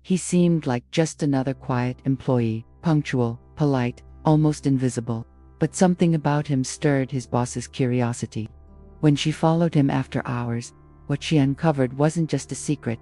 He seemed like just another quiet employee, punctual, polite, almost invisible. But something about him stirred his boss's curiosity. When she followed him after hours, what she uncovered wasn't just a secret.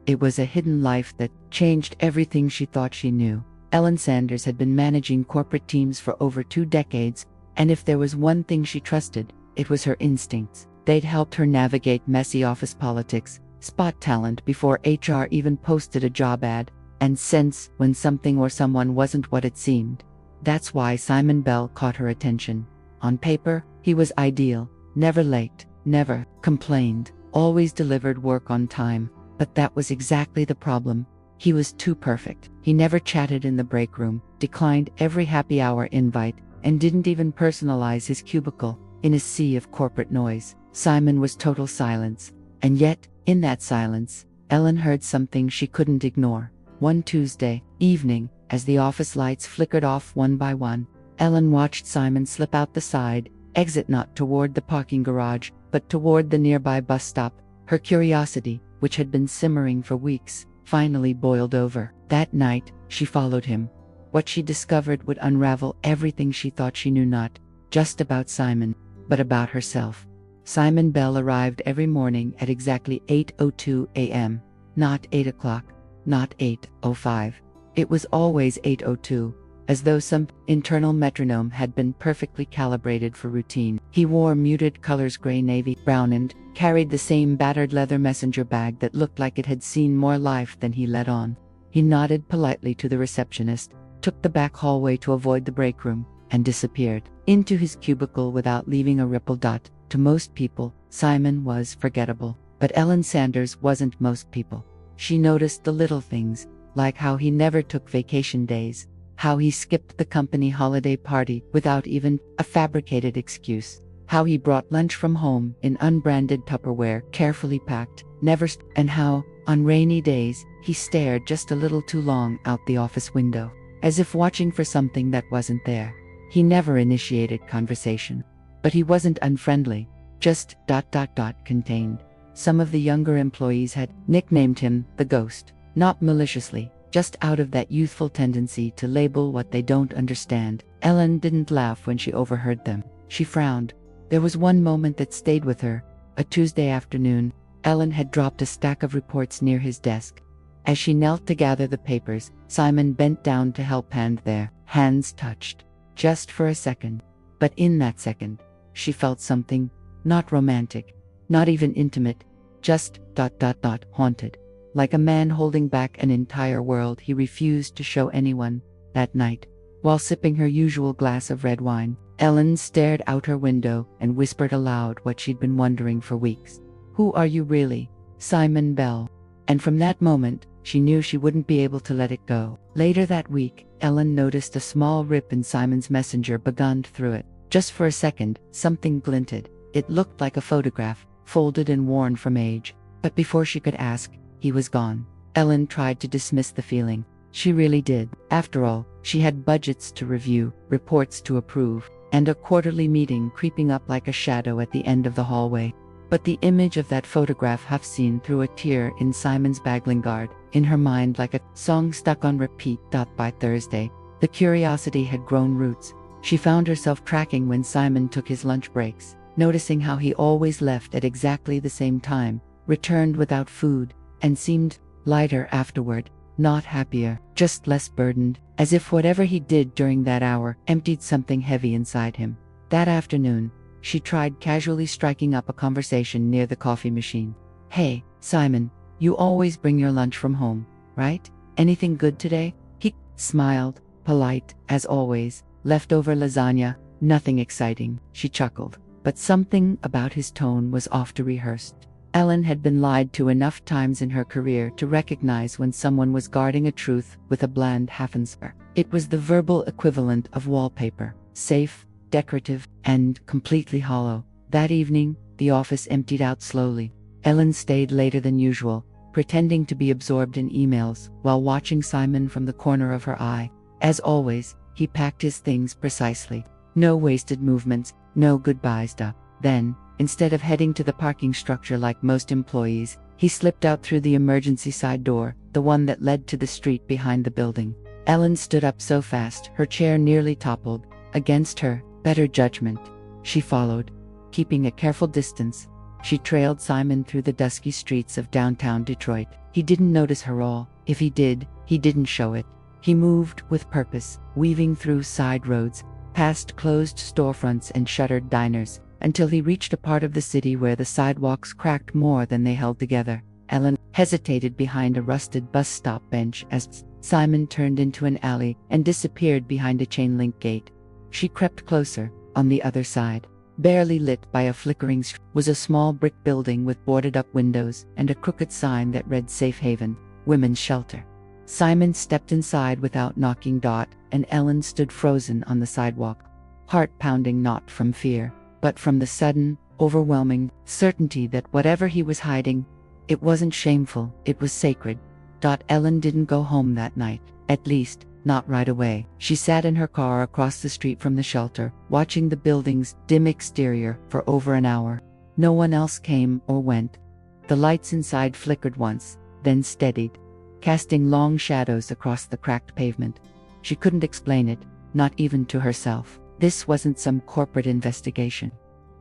It was a hidden life that changed everything she thought she knew. Ellen Sanders had been managing corporate teams for over 2 decades, and if there was one thing she trusted, it was her instincts. They'd helped her navigate messy office politics, spot talent before HR even posted a job ad, and sense when something or someone wasn't what it seemed. That's why Simon Bell caught her attention. On paper, he was ideal, never late, never complained, always delivered work on time. But that was exactly the problem. He was too perfect. He never chatted in the break room, declined every happy hour invite, and didn't even personalize his cubicle. In a sea of corporate noise, Simon was total silence. And yet, in that silence, Ellen heard something she couldn't ignore. One Tuesday evening, as the office lights flickered off one by one, Ellen watched Simon slip out the side exit, not toward the parking garage, but toward the nearby bus stop. Her curiosity, which had been simmering for weeks, finally boiled over. That night, she followed him. What she discovered would unravel everything she thought she knew, not just about Simon, but about herself. Simon Bell arrived every morning at exactly 8:02 a.m. Not 8 o'clock, not 8:05. It was always 8:02, as though some internal metronome had been perfectly calibrated for routine. He wore muted colors, gray, navy, brown, and carried the same battered leather messenger bag that looked like it had seen more life than he let on. He nodded politely to the receptionist, took the back hallway to avoid the break room, and disappeared into his cubicle without leaving a ripple. To most people, Simon was forgettable. But Ellen Sanders wasn't most people. She noticed the little things, like how he never took vacation days, how he skipped the company holiday party without even a fabricated excuse, how he brought lunch from home in unbranded Tupperware, carefully packed, and how, on rainy days, he stared just a little too long out the office window, as if watching for something that wasn't there. He never initiated conversation. But he wasn't unfriendly, just ... contained. Some of the younger employees had nicknamed him the Ghost, not maliciously, just out of that youthful tendency to label what they don't understand. Ellen didn't laugh when she overheard them. She frowned. There was one moment that stayed with her. A Tuesday afternoon, Ellen had dropped a stack of reports near his desk. As she knelt to gather the papers, Simon bent down to help, and their hands touched. Just for a second. But in that second, she felt something, not romantic, not even intimate, just ... haunted. Like a man holding back an entire world he refused to show anyone. That night, while sipping her usual glass of red wine, Ellen stared out her window and whispered aloud what she'd been wondering for weeks. "Who are you really, Simon Bell?" And from that moment, she knew she wouldn't be able to let it go. Later that week, Ellen noticed a small rip in Simon's messenger begun through it. Just for a second, something glinted. It looked like a photograph, folded and worn from age. But before she could ask, he was gone. Ellen tried to dismiss the feeling. She really did. After all, she had budgets to review, reports to approve, and a quarterly meeting creeping up like a shadow at the end of the hallway. But the image of that photograph half seen through a tear in Simon's Baglingard, in her mind like a song stuck on repeat. By Thursday, the curiosity had grown roots. She found herself tracking when Simon took his lunch breaks, noticing how he always left at exactly the same time, returned without food, and seemed lighter afterward, not happier, just less burdened, as if whatever he did during that hour emptied something heavy inside him. That afternoon, she tried casually striking up a conversation near the coffee machine. "Hey, Simon, you always bring your lunch from home, right? Anything good today?" He smiled, polite, as always. "Leftover lasagna, nothing exciting," she chuckled. But something about his tone was often rehearsed. Ellen had been lied to enough times in her career to recognize when someone was guarding a truth with a bland half-answer. It was the verbal equivalent of wallpaper, safe, decorative, and completely hollow. That evening, the office emptied out slowly. Ellen stayed later than usual, pretending to be absorbed in emails, while watching Simon from the corner of her eye. As always, he packed his things precisely. No wasted movements, no goodbyes. Then, instead of heading to the parking structure like most employees, he slipped out through the emergency side door, the one that led to the street behind the building. Ellen stood up so fast, her chair nearly toppled. Against her better judgment, she followed, keeping a careful distance. She trailed Simon through the dusky streets of downtown Detroit. He didn't notice her all. If he did, he didn't show it. He moved with purpose, weaving through side roads, past closed storefronts and shuttered diners, until he reached a part of the city where the sidewalks cracked more than they held together. Ellen hesitated behind a rusted bus stop bench as Simon turned into an alley and disappeared behind a chain-link gate. She crept closer. On the other side, barely lit by a flickering street, was a small brick building with boarded-up windows and a crooked sign that read Safe Haven, Women's Shelter. Simon stepped inside without knocking. And Ellen stood frozen on the sidewalk, heart pounding not from fear, but from the sudden, overwhelming certainty that whatever he was hiding, it wasn't shameful, it was sacred. Ellen didn't go home that night, at least, not right away. She sat in her car across the street from the shelter, watching the building's dim exterior for over an hour. No one else came or went. The lights inside flickered once, then steadied, casting long shadows across the cracked pavement. She couldn't explain it, not even to herself. This wasn't some corporate investigation.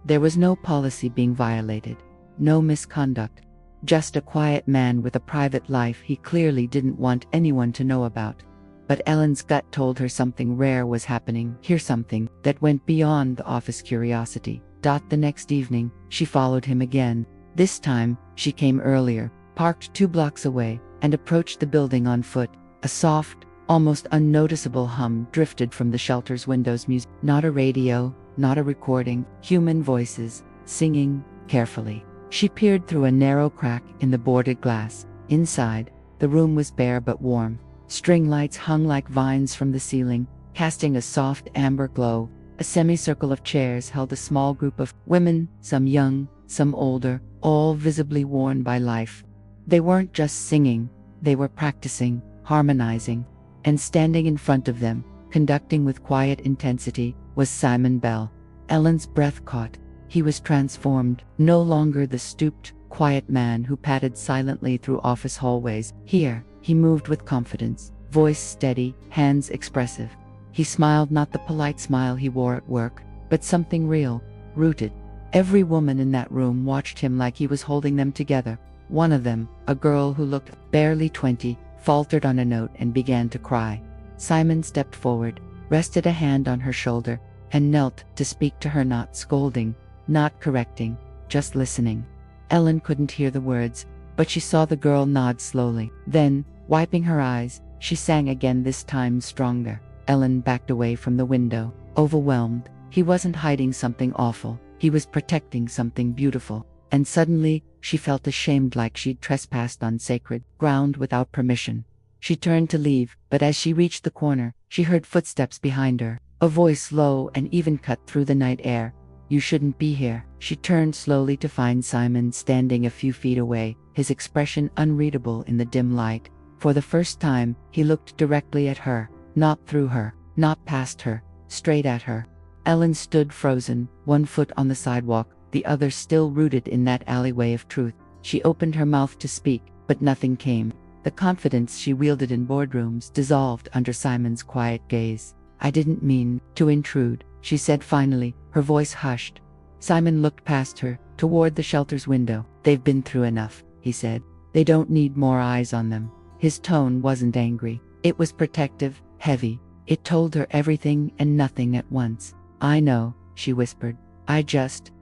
There was no policy being violated, no misconduct. Just a quiet man with a private life he clearly didn't want anyone to know about. But Ellen's gut told her something rare was happening here, something that went beyond the office curiosity. The next evening, she followed him again. This time, she came earlier, parked 2 blocks away, and approached the building on foot. A soft, almost unnoticeable hum drifted from the shelter's windows. Music, not a radio, not a recording, human voices, singing, carefully. She peered through a narrow crack in the boarded glass. Inside, the room was bare but warm. String lights hung like vines from the ceiling, casting a soft amber glow. A semicircle of chairs held a small group of women, some young, some older, all visibly worn by life. They weren't just singing, they were practicing, harmonizing. And standing in front of them, conducting with quiet intensity, was Simon Bell. Ellen's breath caught. He was transformed, no longer the stooped, quiet man who padded silently through office hallways. Here, he moved with confidence, voice steady, hands expressive. He smiled, not the polite smile he wore at work, but something real, rooted. Every woman in that room watched him like he was holding them together. One of them, a girl who looked barely 20, faltered on a note and began to cry. Simon stepped forward, rested a hand on her shoulder, and knelt to speak to her, not scolding, not correcting, just listening. Ellen couldn't hear the words, but she saw the girl nod slowly. Then, wiping her eyes, she sang again, this time stronger. Ellen backed away from the window, overwhelmed. He wasn't hiding something awful, he was protecting something beautiful. And suddenly, she felt ashamed, like she'd trespassed on sacred ground without permission. She turned to leave, but as she reached the corner, she heard footsteps behind her. A voice, low and even, cut through the night air. "You shouldn't be here." She turned slowly to find Simon standing a few feet away, his expression unreadable in the dim light. For the first time, he looked directly at her, not through her, not past her, straight at her. Ellen stood frozen, one foot on the sidewalk, the other still rooted in that alleyway of truth. She opened her mouth to speak, but nothing came. The confidence she wielded in boardrooms dissolved under Simon's quiet gaze. "I didn't mean to intrude," she said finally, her voice hushed. Simon looked past her, toward the shelter's window. "They've been through enough," he said. "They don't need more eyes on them." His tone wasn't angry. It was protective, heavy. It told her everything and nothing at once. "I know," she whispered. "I just,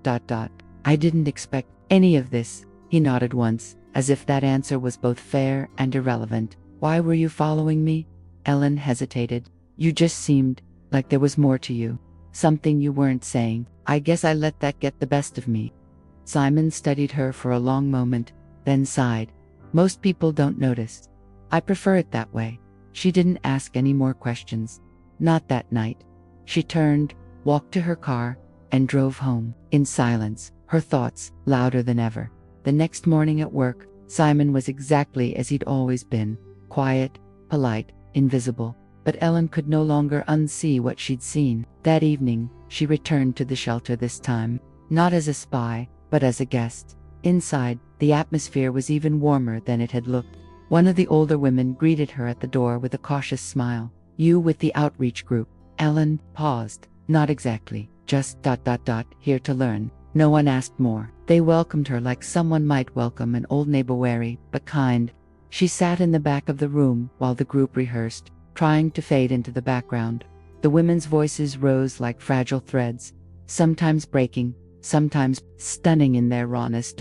I didn't expect any of this." He nodded once, as if that answer was both fair and irrelevant. "Why were you following me?" Ellen hesitated. "You just seemed like there was more to you. Something you weren't saying. I guess I let that get the best of me." Simon studied her for a long moment, then sighed. "Most people don't notice. I prefer it that way." She didn't ask any more questions. Not that night. She turned, walked to her car, and drove home, in silence, her thoughts louder than ever. The next morning at work, Simon was exactly as he'd always been, quiet, polite, invisible. But Ellen could no longer unsee what she'd seen. That evening, she returned to the shelter, this time, not as a spy, but as a guest. Inside, the atmosphere was even warmer than it had looked. One of the older women greeted her at the door with a cautious smile. "You with the outreach group?" Ellen paused. "Not exactly, just ... here to learn." No one asked more. They welcomed her like someone might welcome an old neighbor, wary but kind. She sat in the back of the room while the group rehearsed, trying to fade into the background. The women's voices rose like fragile threads, sometimes breaking, sometimes stunning in their rawness.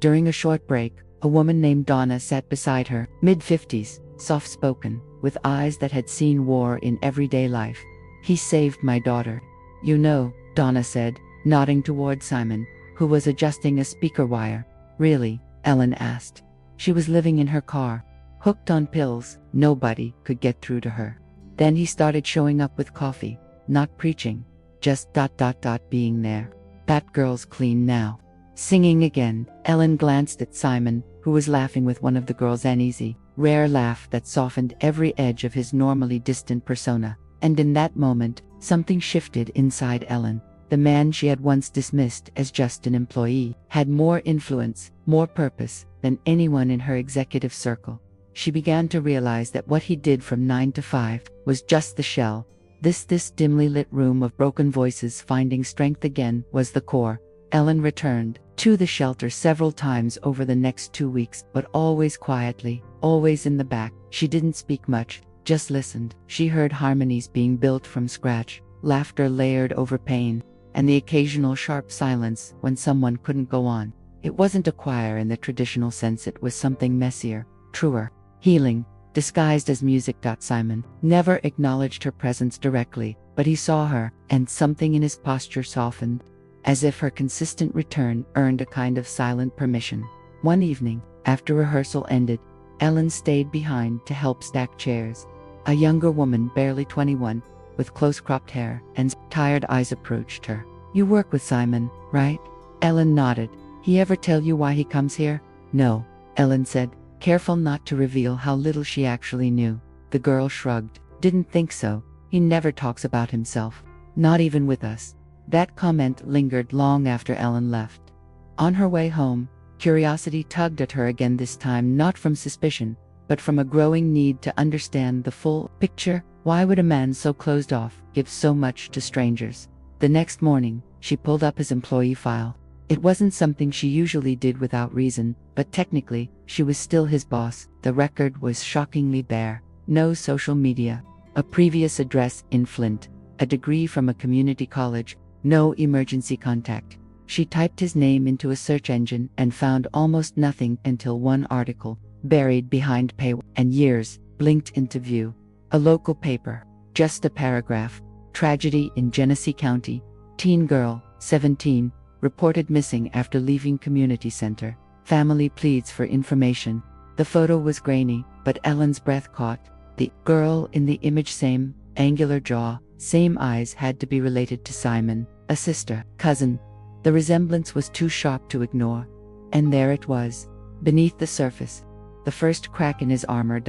During a short break, a woman named Donna sat beside her, mid-50s, soft-spoken, with eyes that had seen war in everyday life. "He saved my daughter." "You know," Donna said, nodding toward Simon, who was adjusting a speaker wire. "Really?" Ellen asked. She was living in her car, hooked on pills. Nobody could get through to her. Then he started showing up with coffee, not preaching, just ... being there. "That girl's clean now." Singing again. Ellen glanced at Simon, who was laughing with one of the girls, an easy, rare laugh that softened every edge of his normally distant persona. And in that moment, something shifted inside Ellen. The man she had once dismissed as just an employee had more influence, more purpose than anyone in her executive circle. She began to realize that what he did from 9 to 5 was just the shell. This dimly lit room of broken voices finding strength again was the core. Ellen returned to the shelter several times over the next 2 weeks, but always quietly, always in the back. She didn't speak much, just listened. She heard harmonies being built from scratch, laughter layered over pain, and the occasional sharp silence when someone couldn't go on. It wasn't a choir in the traditional sense, it was something messier, truer, healing, disguised as music. Simon never acknowledged her presence directly, but he saw her, and something in his posture softened, as if her consistent return earned a kind of silent permission. One evening, after rehearsal ended, Ellen stayed behind to help stack chairs. A younger woman, barely 21, with close-cropped hair and tired eyes approached her. "You work with Simon, right?" Ellen nodded. "He ever tell you why he comes here?" "No," Ellen said, careful not to reveal how little she actually knew. The girl shrugged. "Didn't think so. He never talks about himself. Not even with us." That comment lingered long after Ellen left. On her way home, curiosity tugged at her again, this time not from suspicion, but from a growing need to understand the full picture. Why would a man so closed off give so much to strangers? The next morning, she pulled up his employee file. It wasn't something she usually did without reason, but technically, she was still his boss. The record was shockingly bare. No social media, a previous address in Flint, a degree from a community college, no emergency contact. She typed his name into a search engine and found almost nothing until one article, buried behind paywall, and years blinked into view. A local paper, just a paragraph. Tragedy in Genesee County. Teen girl, 17, reported missing after leaving community center. Family pleads for information. The photo was grainy, but Ellen's breath caught. The girl in the image, same angular jaw, same eyes, had to be related to Simon, a sister, cousin. The resemblance was too sharp to ignore. And there it was, beneath the surface, the first crack in his armor.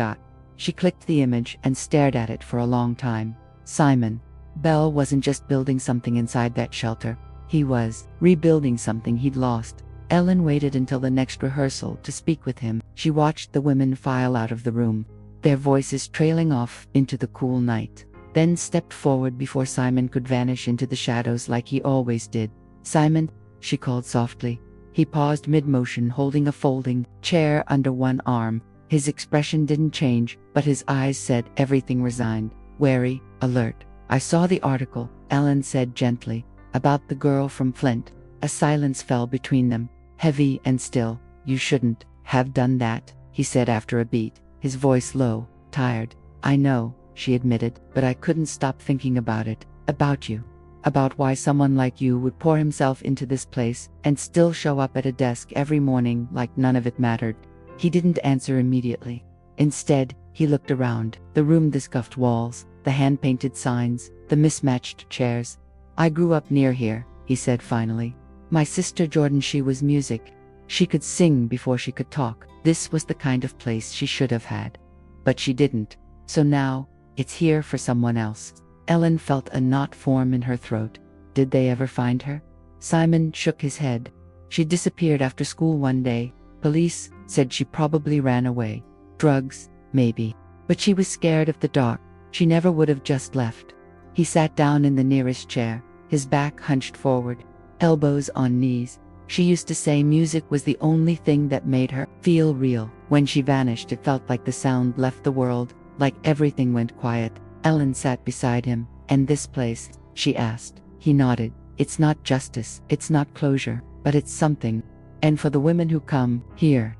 She clicked the image and stared at it for a long time. Simon Bell wasn't just building something inside that shelter. He was rebuilding something he'd lost. Ellen waited until the next rehearsal to speak with him. She watched the women file out of the room, their voices trailing off into the cool night, then stepped forward before Simon could vanish into the shadows like he always did. "Simon," she called softly. He paused mid-motion, holding a folding chair under one arm. His expression didn't change, but his eyes said everything: resigned, wary, alert. "I saw the article," Ellen said gently, "about the girl from Flint." A silence fell between them, heavy and still. "You shouldn't have done that," he said after a beat, his voice low, tired. "I know," she admitted, "but I couldn't stop thinking about it, about you. About why someone like you would pour himself into this place and still show up at a desk every morning like none of it mattered." He didn't answer immediately. Instead, he looked around, the room, the scuffed walls, the hand-painted signs, the mismatched chairs. "I grew up near here," he said finally. "My sister Jordan, she was music. She could sing before she could talk. This was the kind of place she should have had. But she didn't. So now, it's here for someone else." Ellen felt a knot form in her throat. Did they ever find her? Simon shook his head. "She disappeared after school one day. Police said she probably ran away. Drugs, maybe. But she was scared of the dark. She never would have just left. He sat down in the nearest chair, his back hunched forward, elbows on knees. She used to say music was the only thing that made her feel real. When she vanished, it felt like the sound left the world, like everything went quiet. Ellen sat beside him. "And this place?" she asked. He nodded. "It's not justice, it's not closure, but it's something. And for the women who come here,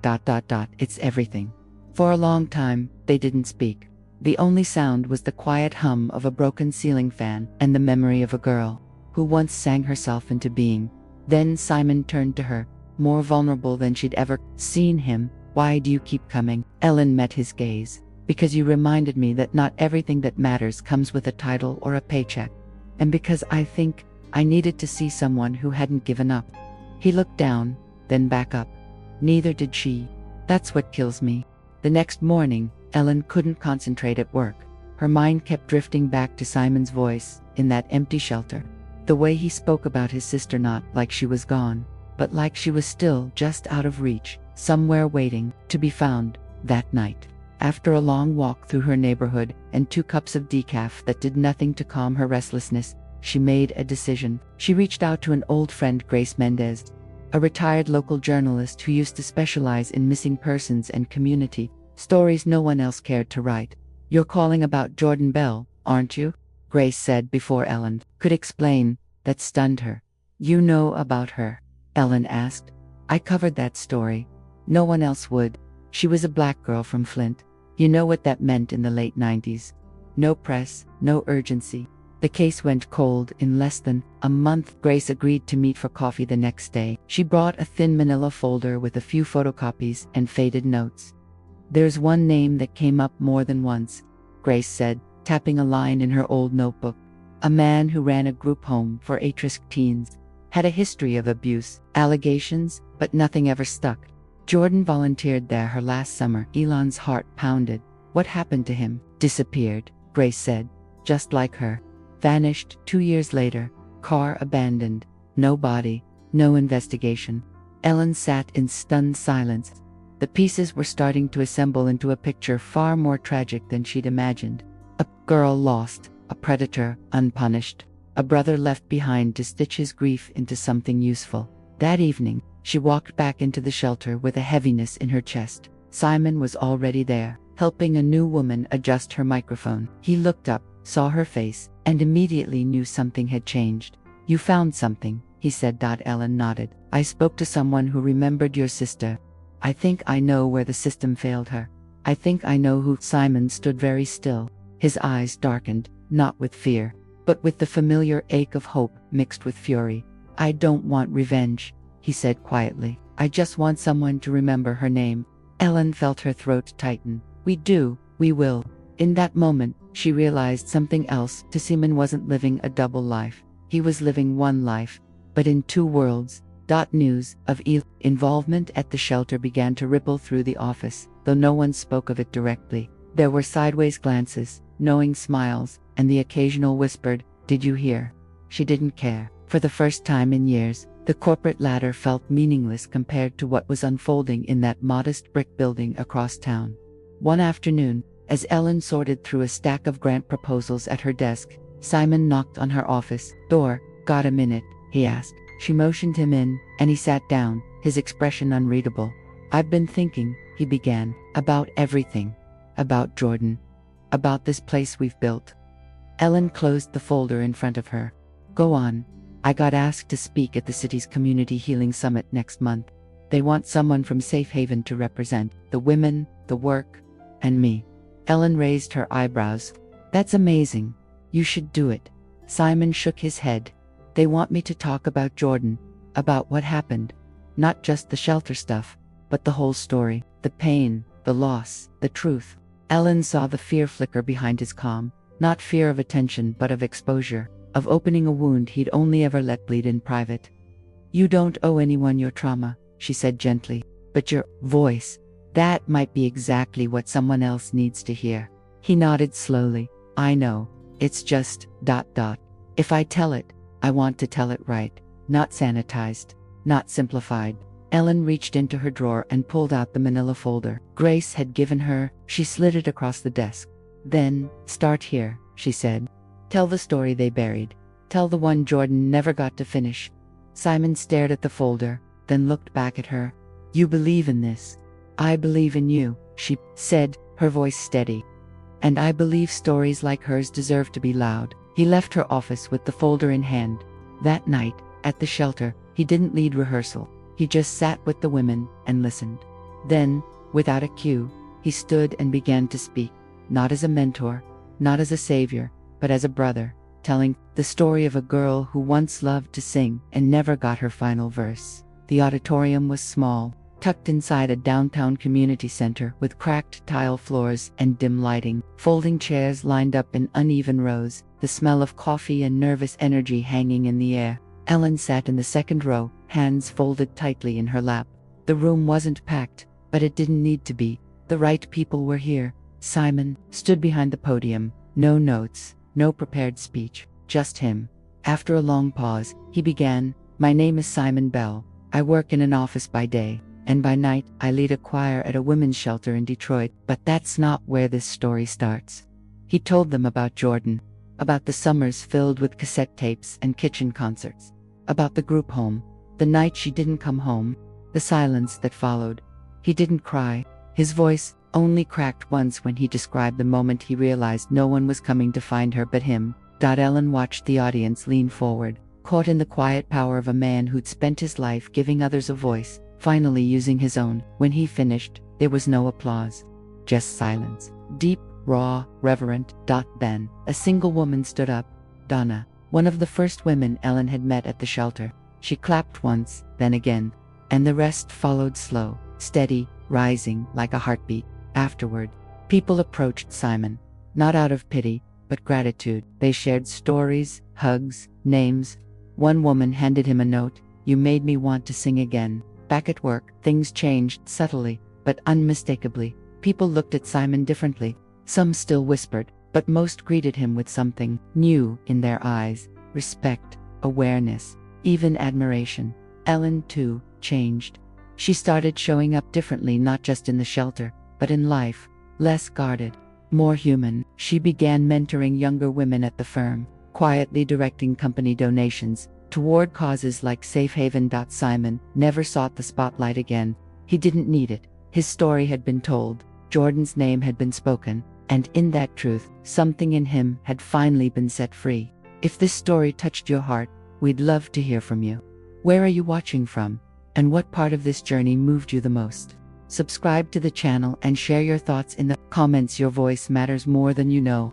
it's everything." For a long time, they didn't speak. The only sound was the quiet hum of a broken ceiling fan and the memory of a girl who once sang herself into being. Then Simon turned to her, more vulnerable than she'd ever seen him. "Why do you keep coming?" Ellen met his gaze. "Because you reminded me that not everything that matters comes with a title or a paycheck. And because I think I needed to see someone who hadn't given up." He looked down, then back up. "Neither did she. That's what kills me." The next morning, Ellen couldn't concentrate at work. Her mind kept drifting back to Simon's voice in that empty shelter. The way he spoke about his sister, not like she was gone, but like she was still just out of reach, somewhere waiting to be found. That night, after a long walk through her neighborhood and 2 cups of decaf that did nothing to calm her restlessness, she made a decision. She reached out to an old friend, Grace Mendez, a retired local journalist who used to specialize in missing persons and community stories no one else cared to write. "You're calling about Jordan Bell, aren't you?" Grace said before Ellen could explain. That stunned her. "You know about her?" Ellen asked. "I covered that story. No one else would. She was a black girl from Flint. You know what that meant in the late 90s. No press, no urgency. The case went cold in less than a month." Grace agreed to meet for coffee the next day. She brought a thin manila folder with a few photocopies and faded notes. "There's one name that came up more than once," Grace said, tapping a line in her old notebook. "A man who ran a group home for at-risk teens. Had a history of abuse, allegations, but nothing ever stuck. Jordan volunteered there her last summer." Elon's heart pounded. "What happened to him?" "Disappeared," Grace said. "Just like her. Vanished 2 years later. Car abandoned. No body, no investigation." Ellen sat in stunned silence. The pieces were starting to assemble into a picture far more tragic than she'd imagined. A girl lost, a predator unpunished, a brother left behind to stitch his grief into something useful. That evening, she walked back into the shelter with a heaviness in her chest. Simon was already there, helping a new woman adjust her microphone. He looked up, saw her face, and immediately knew something had changed. "You found something," he said. Ellen nodded. "I spoke to someone who remembered your sister. I think I know where the system failed her. I think I know who." Simon stood very still. His eyes darkened, not with fear, but with the familiar ache of hope mixed with fury. "I don't want revenge," he said quietly. "I just want someone to remember her name." Ellen felt her throat tighten. "We do, we will." In that moment, she realized something else. Simon wasn't living a double life. He was living one life, but in 2 worlds. News of Elon's involvement at the shelter began to ripple through the office, though no one spoke of it directly. There were sideways glances, knowing smiles, and the occasional whispered, "Did you hear?" She didn't care. For the first time in years, the corporate ladder felt meaningless compared to what was unfolding in that modest brick building across town. One afternoon, as Ellen sorted through a stack of grant proposals at her desk, Simon knocked on her office door. "Got a minute?" he asked. She motioned him in, and he sat down, his expression unreadable. "I've been thinking," he began, "about everything. About Jordan. About this place we've built." Ellen closed the folder in front of her. "Go on." "I got asked to speak at the city's Community Healing Summit next month. They want someone from Safe Haven to represent the women, the work, and me." Ellen raised her eyebrows. "That's amazing. You should do it." Simon shook his head. "They want me to talk about Jordan, about what happened. Not just the shelter stuff, but the whole story. The pain, the loss, the truth." Ellen saw the fear flicker behind his calm. Not fear of attention, but of exposure, of opening a wound he'd only ever let bleed in private. "You don't owe anyone your trauma," she said gently. "But your voice, that might be exactly what someone else needs to hear." He nodded slowly. "I know. It's just, If I tell it, I want to tell it right. Not sanitized. Not simplified." Ellen reached into her drawer and pulled out the manila folder Grace had given her. She slid it across the desk. Then, start here, she said. Tell the story they buried. Tell the one Jordan never got to finish. Simon stared at the folder, then looked back at her. You believe in this? I believe in you, she said, her voice steady. And I believe stories like hers deserve to be loud. He left her office with the folder in hand. That night, at the shelter, he didn't lead rehearsal. He just sat with the women and listened. Then, without a cue, he stood and began to speak, not as a mentor, not as a savior, but as a brother, telling the story of a girl who once loved to sing and never got her final verse. The auditorium was small, tucked inside a downtown community center with cracked tile floors and dim lighting. Folding chairs lined up in uneven rows, the smell of coffee and nervous energy hanging in the air. Ellen sat in the second row, hands folded tightly in her lap. The room wasn't packed, but it didn't need to be. The right people were here. Simon stood behind the podium, no notes, no prepared speech, just him. After a long pause, he began, My name is Simon Bell. I work in an office by day, and by night I lead a choir at a women's shelter in Detroit, but that's not where this story starts. He told them about Jordan, about the summers filled with cassette tapes and kitchen concerts, about the group home, the night she didn't come home, the silence that followed. He didn't cry. His voice only cracked once when he described the moment he realized no one was coming to find her but him. Ellen watched the audience lean forward, caught in the quiet power of a man who'd spent his life giving others a voice, finally using his own. When he finished, there was no applause, just silence. Deep, raw, reverent. Then, a single woman stood up, Donna, one of the first women Ellen had met at the shelter. She clapped once, then again, and the rest followed, slow, steady, rising like a heartbeat. Afterward, people approached Simon, not out of pity, but gratitude. They shared stories, hugs, names. One woman handed him a note, You made me want to sing again. Back at work, things changed subtly, but unmistakably. People looked at Simon differently. Some still whispered, but most greeted him with something new in their eyes: respect, awareness, even admiration. Ellen, too, changed. She started showing up differently, not just in the shelter, but in life, less guarded, more human. She began mentoring younger women at the firm, quietly directing company donations toward causes like Safe Haven. Simon never sought the spotlight again. He didn't need it. His story had been told, Jordan's name had been spoken, and in that truth, something in him had finally been set free. If this story touched your heart, we'd love to hear from you. Where are you watching from? And what part of this journey moved you the most? Subscribe to the channel and share your thoughts in the comments. Your voice matters more than you know.